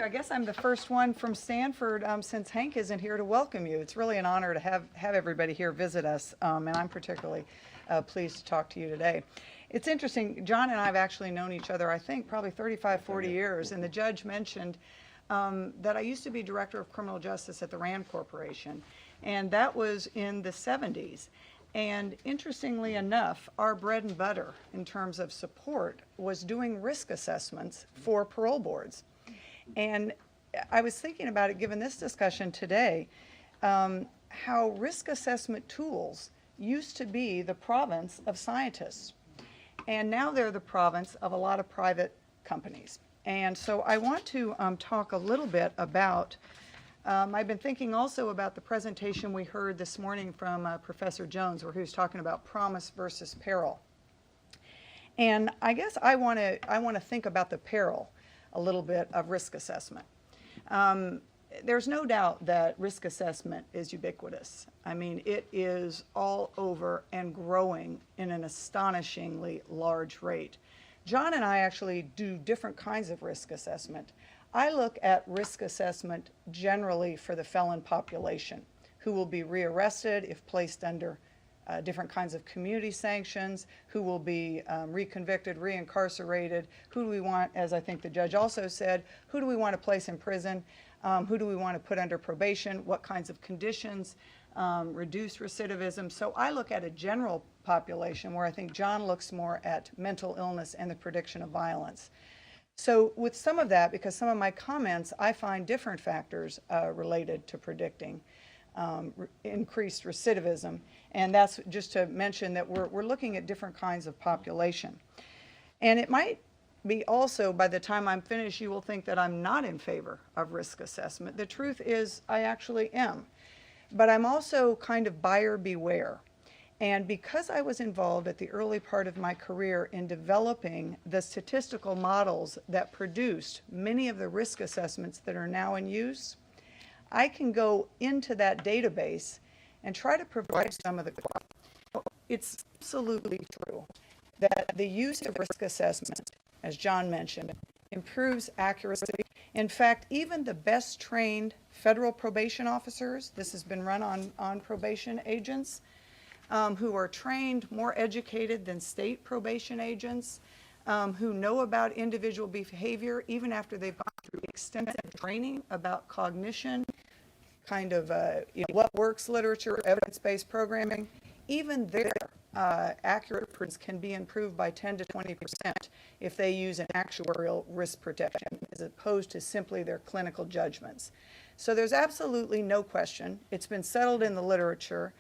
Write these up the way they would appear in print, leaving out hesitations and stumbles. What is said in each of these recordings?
I guess I'm the first one from Stanford since Hank isn't here to welcome you. It's really an honor to have everybody here visit us, and I'm particularly pleased to talk to you today. It's interesting, John and I have actually known each other, I think, probably 35, 40 years, and the judge mentioned that I used to be Director of Criminal Justice at the RAND Corporation, and that was in the 70s. And interestingly enough, our bread and butter in terms of support was doing risk assessments for parole boards. And I was thinking about it, given this discussion today, how risk assessment tools used to be the province of scientists. And now they're the province of a lot of private companies. And so I want to talk a little bit about, I've been thinking also about the presentation we heard this morning from Professor Jones, where he was talking about promise versus peril. And I guess I want to think about the peril a little bit of risk assessment. There's no doubt that risk assessment is ubiquitous. I mean, it is all over and growing in an astonishingly large rate. John and I actually do different kinds of risk assessment. I look at risk assessment generally for the felon population, who will be rearrested if placed under different kinds of community sanctions, who will be reconvicted, reincarcerated, who do we want, as I think the judge also said, who do we want to place in prison, who do we want to put under probation, what kinds of conditions, reduce recidivism. So I look at a general population where I think John looks more at mental illness and the prediction of violence. So with some of that, because some of my comments, I find different factors related to predicting increased recidivism. And that's just to mention that we're looking at different kinds of population. And it might be also, by the time I'm finished, you will think that I'm not in favor of risk assessment. The truth is I actually am. But I'm also kind of buyer beware. And because I was involved at the early part of my career in developing the statistical models that produced many of the risk assessments that are now in use, I can go into that database and try to provide some of the. It's absolutely true that the use of risk assessment, as John mentioned, improves accuracy. In fact, even the best trained federal probation officers, this has been run on probation agents, who are trained, more educated than state probation agents, who know about individual behavior, even after they've gone through extensive training about cognition, kind of what works literature, evidence-based programming. Even their accurate predictions can be improved by 10 to 20% if they use an actuarial risk protection as opposed to simply their clinical judgments. So there's absolutely no question, it's been settled in the literature,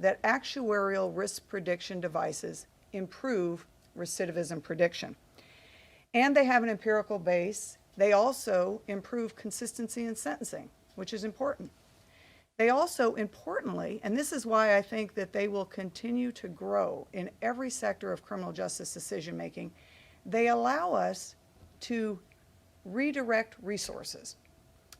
that actuarial risk prediction devices improve recidivism prediction. And they have an empirical base. They also improve consistency in sentencing, which is important. They also, importantly, and this is why I think that they will continue to grow in every sector of criminal justice decision making, they allow us to redirect resources.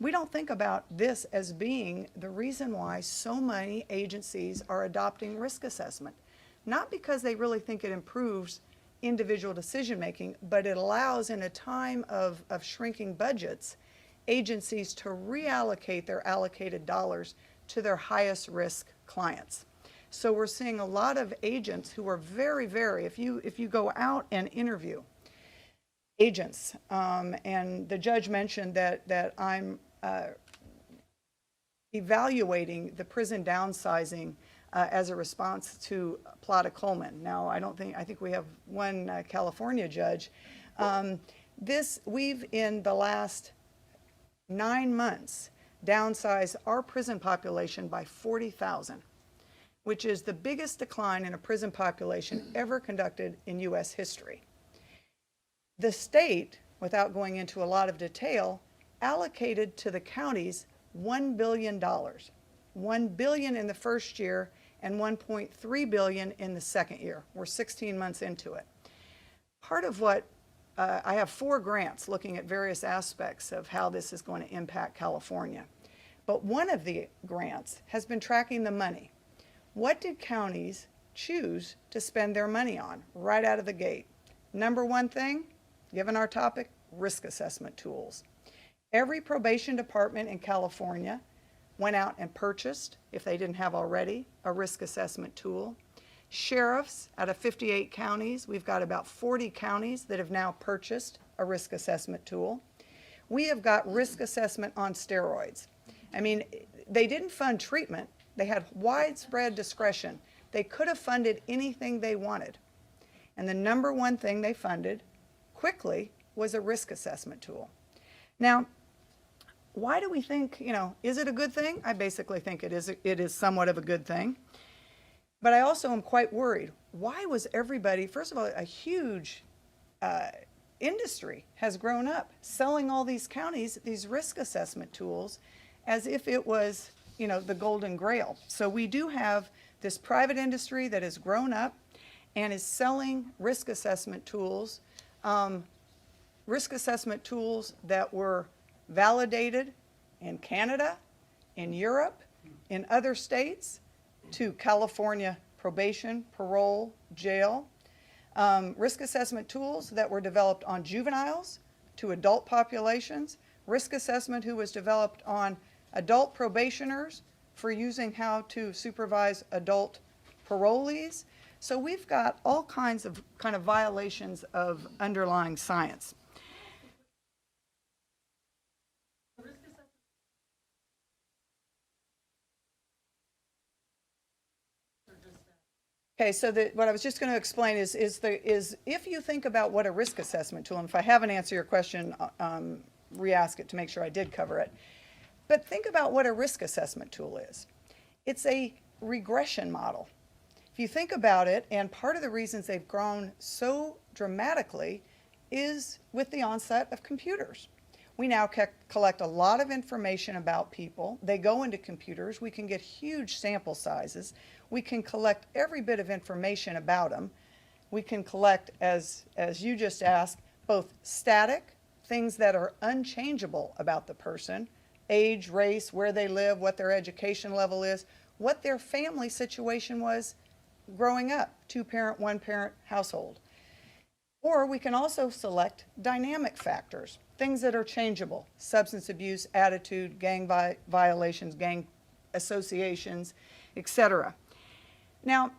We don't think about this as being the reason why so many agencies are adopting risk assessment. Not because they really think it improves individual decision making, but it allows, in a time of shrinking budgets, agencies to reallocate their allocated dollars to their highest risk clients. So we're seeing a lot of agents who are very, if you go out and interview agents, and the judge mentioned that I'm evaluating the prison downsizing as a response to Plata Coleman. Now, I think we have one California judge. We've in the last 9 months downsized our prison population by 40,000, which is the biggest decline in a prison population ever conducted in U.S. history. The state, without going into a lot of detail, allocated to the counties $1 billion. $1 billion in the first year and $1.3 billion in the second year. We're 16 months into it. Part of what I have 4 grants looking at various aspects of how this is going to impact California. But one of the grants has been tracking the money. What did counties choose to spend their money on right out of the gate? Number one thing, given our topic, risk assessment tools. Every probation department in California went out and purchased, if they didn't have already, a risk assessment tool. Sheriffs out of 58 counties, we've got about 40 counties that have now purchased a risk assessment tool. We have got risk assessment on steroids. I mean, they didn't fund treatment. They had widespread discretion. They could have funded anything they wanted. And the number one thing they funded quickly was a risk assessment tool. Now, why do we think, is it a good thing? I basically think it is somewhat of a good thing. But I also am quite worried. Why was everybody, first of all, a huge industry has grown up selling all these counties these risk assessment tools as if it was, the golden grail. So we do have this private industry that has grown up and is selling risk assessment tools that were validated in Canada, in Europe, in other states, to California probation, parole, jail. Risk assessment tools that were developed on juveniles to adult populations. Risk assessment who was developed on adult probationers for using how to supervise adult parolees. So we've got all kinds of violations of underlying science. Okay, so what I was just going to explain is if you think about what a risk assessment tool, and if I haven't answered your question, re-ask it to make sure I did cover it. But think about what a risk assessment tool is. It's a regression model. If you think about it, and part of the reasons they've grown so dramatically is with the onset of computers. We now collect a lot of information about people. They go into computers. We can get huge sample sizes. We can collect every bit of information about them. We can collect, as you just asked, both static, things that are unchangeable about the person, age, race, where they live, what their education level is, what their family situation was growing up, two-parent, one-parent household. Or we can also select dynamic factors, things that are changeable, substance abuse, attitude, gang violations, gang associations, etc. Now,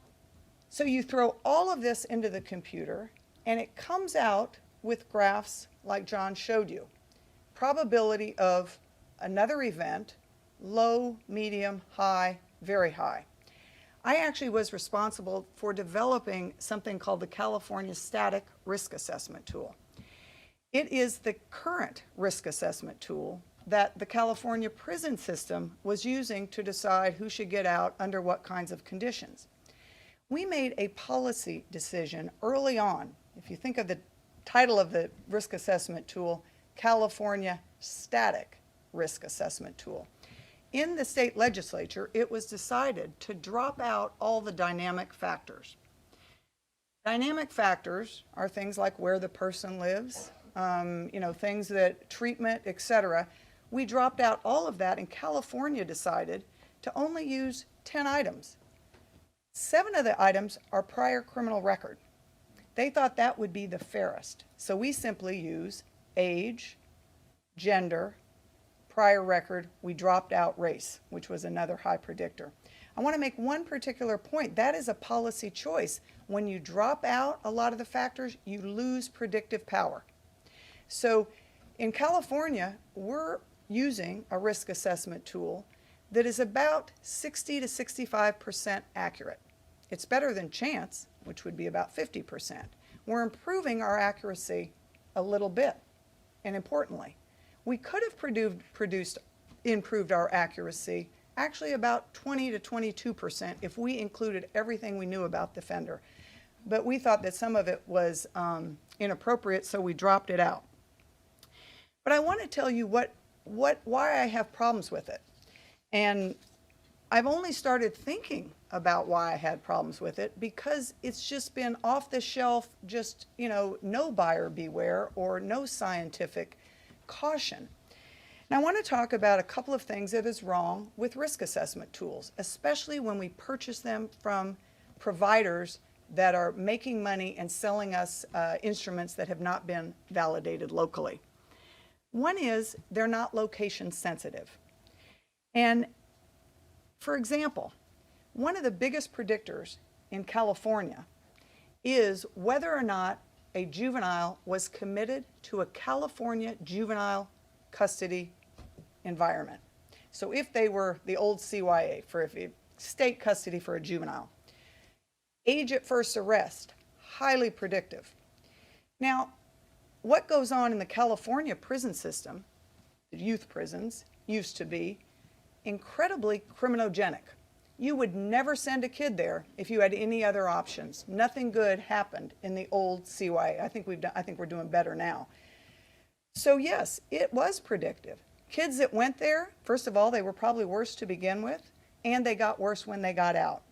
so you throw all of this into the computer, and it comes out with graphs like John showed you. Probability of another event, low, medium, high, very high. I actually was responsible for developing something called the California Static Risk Assessment Tool. It is the current risk assessment tool that the California prison system was using to decide who should get out under what kinds of conditions. We made a policy decision early on. If you think of the title of the risk assessment tool, California Static Risk Assessment Tool. In the state legislature, it was decided to drop out all the dynamic factors. Dynamic factors are things like where the person lives, things that treatment, etc. We dropped out all of that, and California decided to only use 10 items. 7 of the items are prior criminal record. They thought that would be the fairest. So we simply use age, gender, prior record. We dropped out race, which was another high predictor. I want to make one particular point. That is a policy choice. When you drop out a lot of the factors, you lose predictive power. So in California, we're using a risk assessment tool that is about 60 to 65% accurate. It's better than chance, which would be about 50%. We're improving our accuracy a little bit, and importantly, we could have improved our accuracy actually about 20 to 22% if we included everything we knew about the offender. But we thought that some of it was inappropriate, so we dropped it out. But I want to tell you why I have problems with it. And I've only started thinking about why I had problems with it because it's just been off the shelf, just, no buyer beware or no scientific caution. Now, I want to talk about a couple of things that is wrong with risk assessment tools, especially when we purchase them from providers that are making money and selling us instruments that have not been validated locally. One is they're not location sensitive. And for example, one of the biggest predictors in California is whether or not a juvenile was committed to a California juvenile custody environment. So if they were the old CYA, for if state custody for a juvenile. Age at first arrest, highly predictive. Now, what goes on in the California prison system, the youth prisons, used to be incredibly criminogenic. You would never send a kid there if you had any other options. Nothing good happened in the old CYA. I think we're doing better now. So yes, it was predictive. Kids that went there, first of all, they were probably worse to begin with, and they got worse when they got out.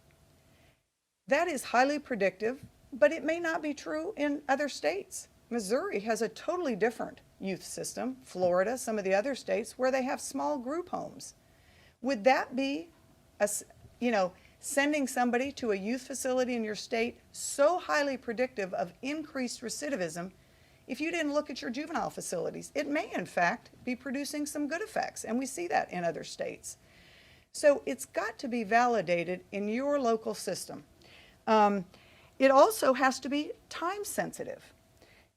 That is highly predictive, but it may not be true in other states. Missouri has a totally different youth system, Florida, some of the other states, where they have small group homes. Would that be, sending somebody to a youth facility in your state so highly predictive of increased recidivism if you didn't look at your juvenile facilities? It may, in fact, be producing some good effects, and we see that in other states. So it's got to be validated in your local system. It also has to be time sensitive.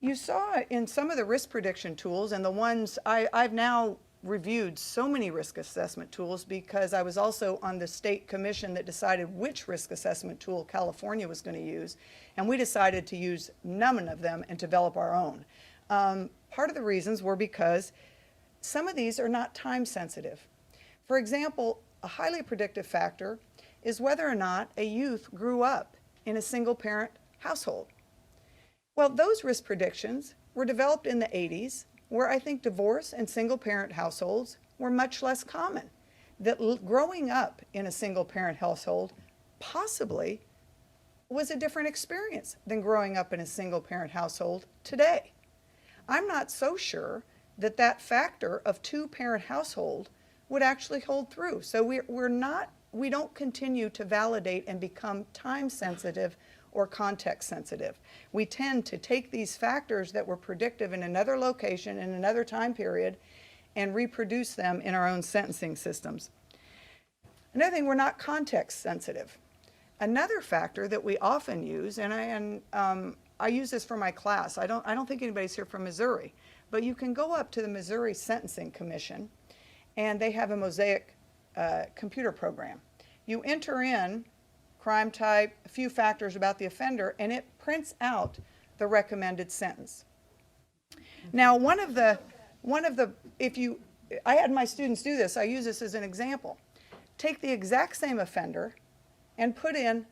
You saw in some of the risk prediction tools, and the ones I've now reviewed so many risk assessment tools because I was also on the state commission that decided which risk assessment tool California was going to use, and we decided to use none of them and develop our own. Part of the reasons were because some of these are not time sensitive. For example, a highly predictive factor is whether or not a youth grew up in a single parent household. Well, those risk predictions were developed in the 80s, where I think divorce and single parent households were much less common. That growing up in a single parent household possibly was a different experience than growing up in a single parent household today. I'm not so sure that that factor of two-parent household would actually hold through. So we don't continue to validate and become time sensitive or context sensitive. We tend to take these factors that were predictive in another location, in another time period, and reproduce them in our own sentencing systems. Another thing, we're not context sensitive. Another factor that we often use, and I use this for my class, I don't think anybody's here from Missouri, but you can go up to the Missouri Sentencing Commission, and they have a Mosaic computer program. You enter in crime type, a few factors about the offender, and it prints out the recommended sentence. Now, I had my students do this, I use this as an example. Take the exact same offender and put in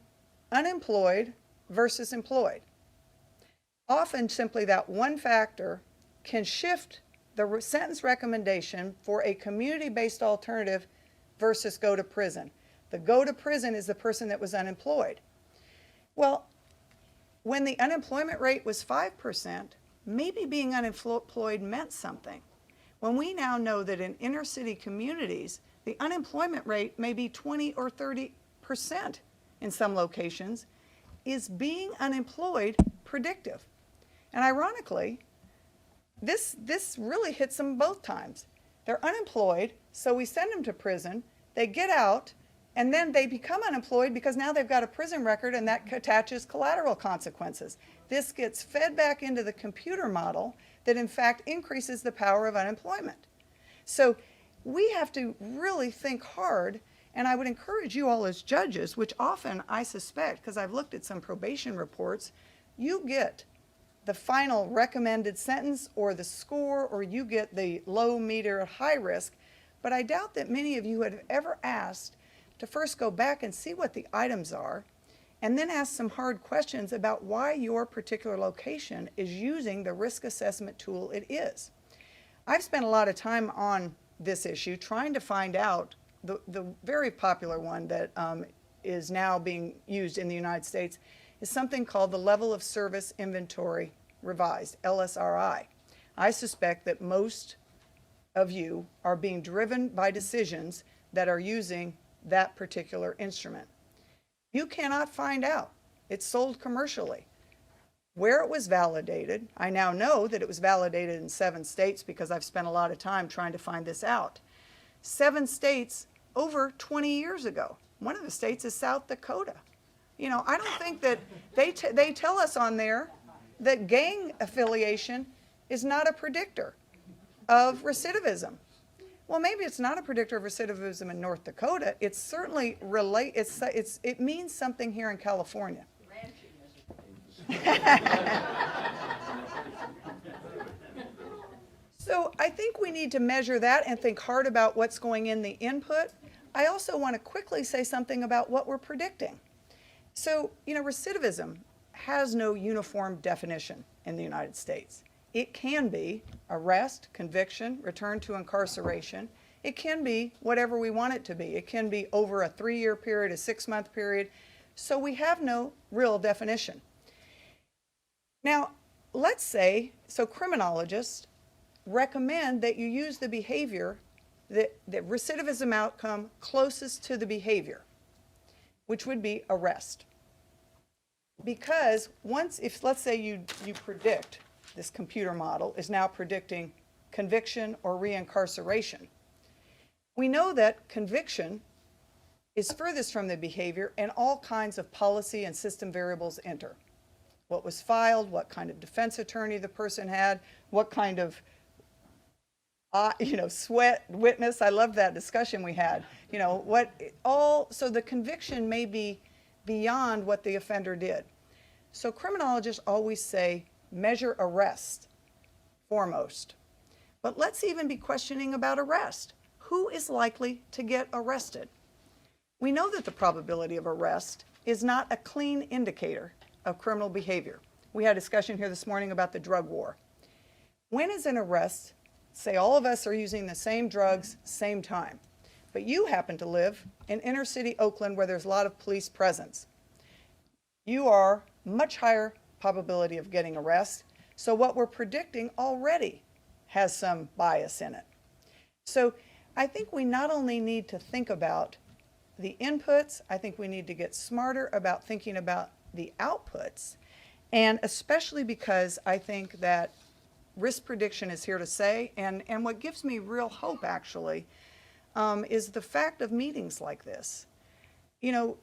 unemployed versus employed. Often simply that one factor can shift the sentence recommendation for a community-based alternative versus go to prison. The go to prison is the person that was unemployed. Well, when the unemployment rate was 5%, maybe being unemployed meant something. When we now know that in inner city communities, the unemployment rate may be 20 or 30% in some locations, is being unemployed predictive? And ironically, this really hits them both times. They're unemployed, so we send them to prison, they get out, and then they become unemployed because now they've got a prison record and that attaches collateral consequences. This gets fed back into the computer model that in fact increases the power of unemployment. So we have to really think hard, and I would encourage you all as judges, which often I suspect, because I've looked at some probation reports, you get the final recommended sentence or the score, or you get the low, medium, high risk, but I doubt that many of you have ever asked to first go back and see what the items are, and then ask some hard questions about why your particular location is using the risk assessment tool it is. I've spent a lot of time on this issue trying to find out the very popular one that is now being used in the United States is something called the Level of Service Inventory Revised, LSRI. I suspect that most of you are being driven by decisions that are using that particular instrument. You cannot find out. It's sold commercially. where it was validated. I now know that it was validated in 7 states because I've spent a lot of time trying to find this out. 7 states over 20 years ago. One of the states is South Dakota. You know, I don't think that they tell us on there that gang affiliation is not a predictor of recidivism. Well, maybe it's not a predictor of recidivism in North Dakota. It's certainly it means something here in California. So I think we need to measure that and think hard about what's going in the input. I also want to quickly say something about what we're predicting. So, you know, recidivism has no uniform definition in the United States. It can be arrest, conviction, return to incarceration. It can be whatever we want it to be. It can be over a 3-year period, a 6-month period. So we have no real definition. Now, let's say, so criminologists recommend that you use the behavior, the recidivism outcome closest to the behavior, which would be arrest. Because if let's say you predict, this computer model is now predicting conviction or reincarceration, we know that conviction is furthest from the behavior and all kinds of policy and system variables enter. What was filed, what kind of defense attorney the person had, what kind of sweat witness. I love that discussion we had. You know, so the conviction may be beyond what the offender did. So criminologists always say measure arrest foremost. But let's even be questioning about arrest. Who is likely to get arrested? We know that the probability of arrest is not a clean indicator of criminal behavior. We had a discussion here this morning about the drug war. When is an arrest, say all of us are using the same drugs, same time, but you happen to live in inner city Oakland where there's a lot of police presence. You are much higher probability of getting arrested. So what we're predicting already has some bias in it. So I think we not only need to think about the inputs, I think we need to get smarter about thinking about the outputs, and especially because I think that risk prediction is here to stay, and what gives me real hope actually is the fact of meetings like this. You know,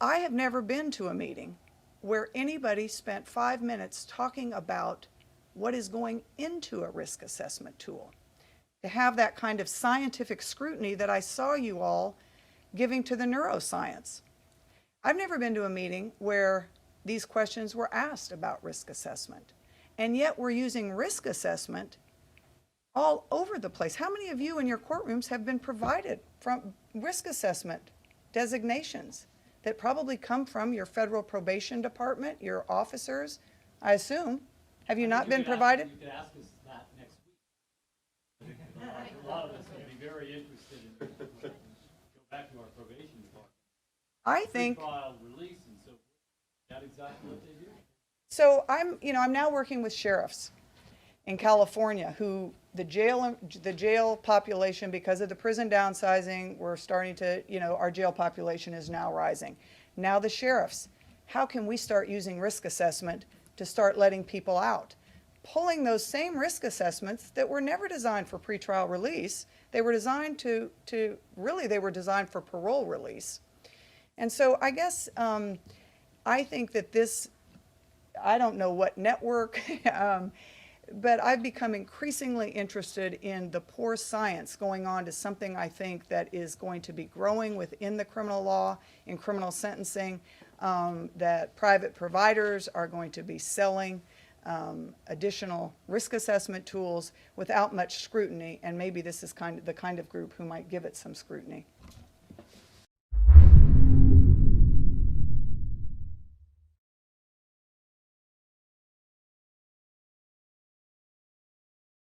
I have never been to a meeting where anybody spent 5 minutes talking about what is going into a risk assessment tool. To have that kind of scientific scrutiny that I saw you all giving to the neuroscience. I've never been to a meeting where these questions were asked about risk assessment. And yet we're using risk assessment all over the place. How many of you in your courtrooms have been provided from risk assessment designations that probably come from your federal probation department, your officers, I assume? Have you not been provided? You could ask us that next week. A lot of us would be very interested in go back to our probation department. I think Pre-trial release and so forth. Is that exactly what they do? So I'm now working with sheriffs in California who the jail population, because of the prison downsizing, we're starting to, our jail population is now rising. Now the sheriffs, how can we start using risk assessment to start letting people out? Pulling those same risk assessments that were never designed for pretrial release. They were designed they were designed for parole release. And so I guess I think that this, I don't know what network, but I've become increasingly interested in the poor science going on to something I think that is going to be growing within the criminal law, in criminal sentencing, that private providers are going to be selling additional risk assessment tools without much scrutiny, and maybe this is the kind of group who might give it some scrutiny.